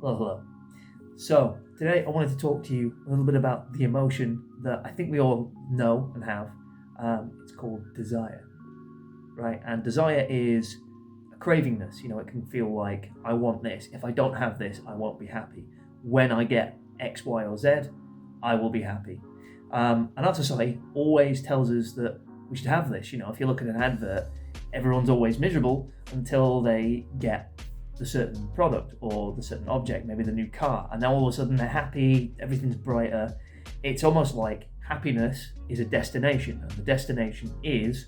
Hello, hello. So, today I wanted to talk to you a little bit about the emotion that I think we all know and have. It's called desire, right? And desire is a cravingness. It can feel like, I want this. If I don't have this, I won't be happy. When I get X, Y, or Z, I will be happy. And our society always tells us that we should have this. If you look at an advert, everyone's always miserable until they get the certain product or the certain object, maybe the new car, and now all of a sudden they're happy, everything's brighter. It's almost like happiness is a destination, and the destination is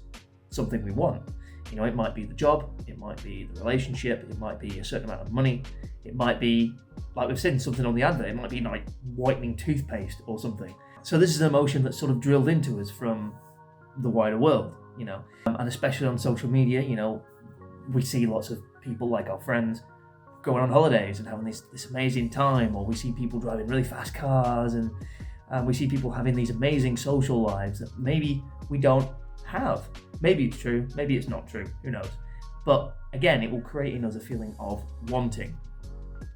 something we want. It might be the job, it might be the relationship, it might be a certain amount of money, it might be, like we've seen something on the advert, it might be like whitening toothpaste or something. So this is an emotion that's sort of drilled into us from the wider world, and especially on social media, we see lots of people, like our friends, going on holidays and having this amazing time, or we see people driving really fast cars, and we see people having these amazing social lives that maybe we don't have. Maybe it's true, maybe it's not true, who knows? But again, it will create in us a feeling of wanting.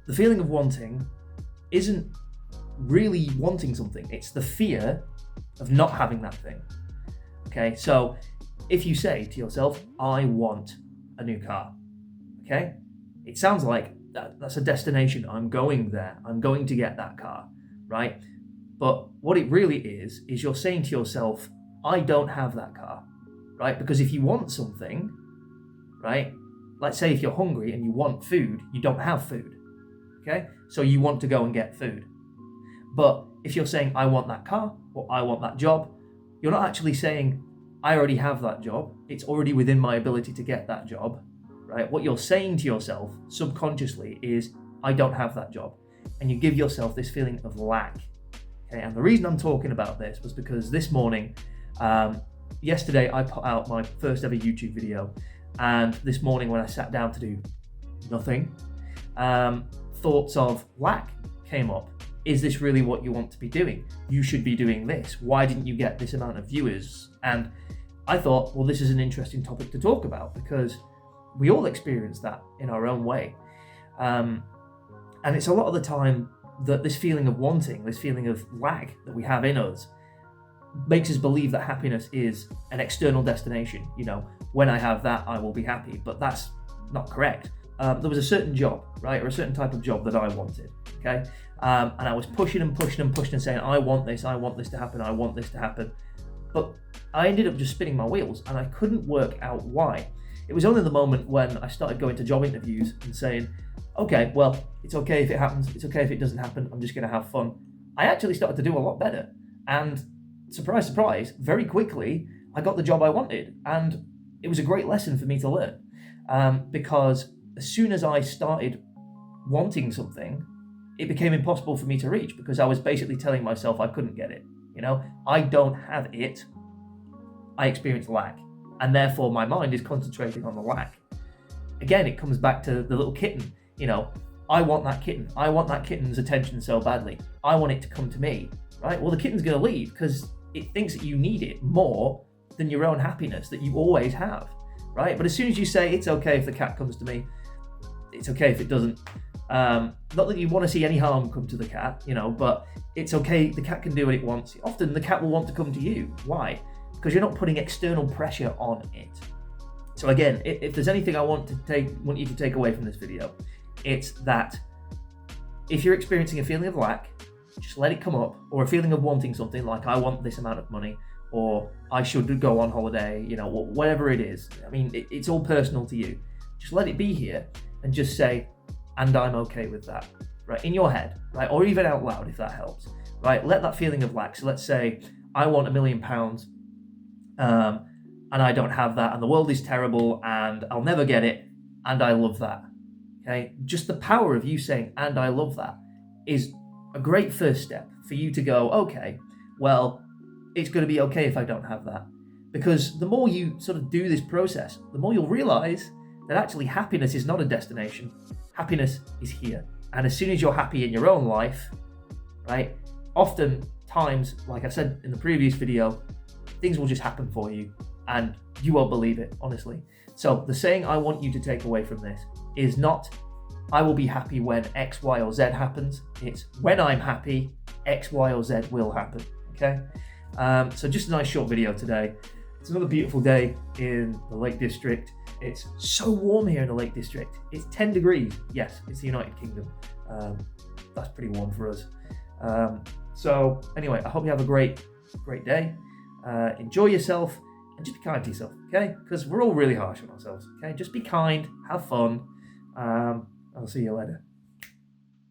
The feeling of wanting isn't really wanting something, it's the fear of not having that thing. Okay, so if you say to yourself, I want a new car, okay, it sounds like that's a destination. I'm going there, I'm going to get that car, right? But what it really is you're saying to yourself, I don't have that car, right? Because if you want something, right, let's say if you're hungry and you want food, you don't have food, okay? So you want to go and get food. But if you're saying, I want that car, or I want that job, you're not actually saying, I already have that job, it's already within my ability to get that job, right? What you're saying to yourself subconsciously is, I don't have that job. And you give yourself this feeling of lack. Okay, and the reason I'm talking about this was because this morning, yesterday I put out my first ever YouTube video, and this morning when I sat down to do nothing, thoughts of lack came up. Is this really what you want to be doing? You should be doing this. Why didn't you get this amount of viewers? And I thought, well, this is an interesting topic to talk about, because we all experience that in our own way. And it's a lot of the time that this feeling of wanting, this feeling of lack that we have in us, makes us believe that happiness is an external destination. When I have that, I will be happy. But that's not correct. There was a certain job, right, or a certain type of job that I wanted, okay? And I was pushing and saying, I want this to happen, I want this to happen. But I ended up just spinning my wheels, and I couldn't work out why. It was only the moment when I started going to job interviews and saying, okay, well, it's okay if it happens, it's okay if it doesn't happen, I'm just going to have fun. I actually started to do a lot better. And surprise, surprise, very quickly, I got the job I wanted. And it was a great lesson for me to learn, because as soon as I started wanting something, it became impossible for me to reach, because I was basically telling myself I couldn't get it. I don't have it. I experience lack, and therefore my mind is concentrating on the lack. Again, it comes back to the little kitten. I want that kitten. I want that kitten's attention so badly. I want it to come to me, right? Well, the kitten's going to leave because it thinks that you need it more than your own happiness that you always have, right? But as soon as you say, it's okay if the cat comes to me, it's okay if it doesn't. Not that you want to see any harm come to the cat, but it's okay, the cat can do what it wants. Often the cat will want to come to you. Why? Because you're not putting external pressure on it. So again, if there's anything I want you to take away from this video, it's that if you're experiencing a feeling of lack, just let it come up, or a feeling of wanting something like, I want this amount of money, or I should go on holiday, whatever it is. I mean, it's all personal to you. Just let it be here and just say, and I'm okay with that, right? In your head, right? Or even out loud if that helps, right? Let that feeling of lack. So let's say I want £1 million, and I don't have that, and the world is terrible, and I'll never get it, and I love that, okay? Just the power of you saying, and I love that, is a great first step for you to go, okay, well, it's going to be okay if I don't have that. Because the more you sort of do this process, the more you'll realize that actually happiness is not a destination. Happiness is here. And as soon as you're happy in your own life, right, oftentimes, like I said in the previous video, things will just happen for you and you won't believe it, honestly. So the saying I want you to take away from this is not, I will be happy when X, Y, or Z happens. It's when I'm happy, X, Y, or Z will happen. Okay? So just a nice short video today. It's another beautiful day in the Lake District. It's so warm here in the Lake District. It's 10 degrees. Yes, it's the United Kingdom. That's pretty warm for us. So anyway, I hope you have a great day. Enjoy yourself and just be kind to yourself, okay? Because we're all really harsh on ourselves, okay? Just be kind, have fun. I'll see you later.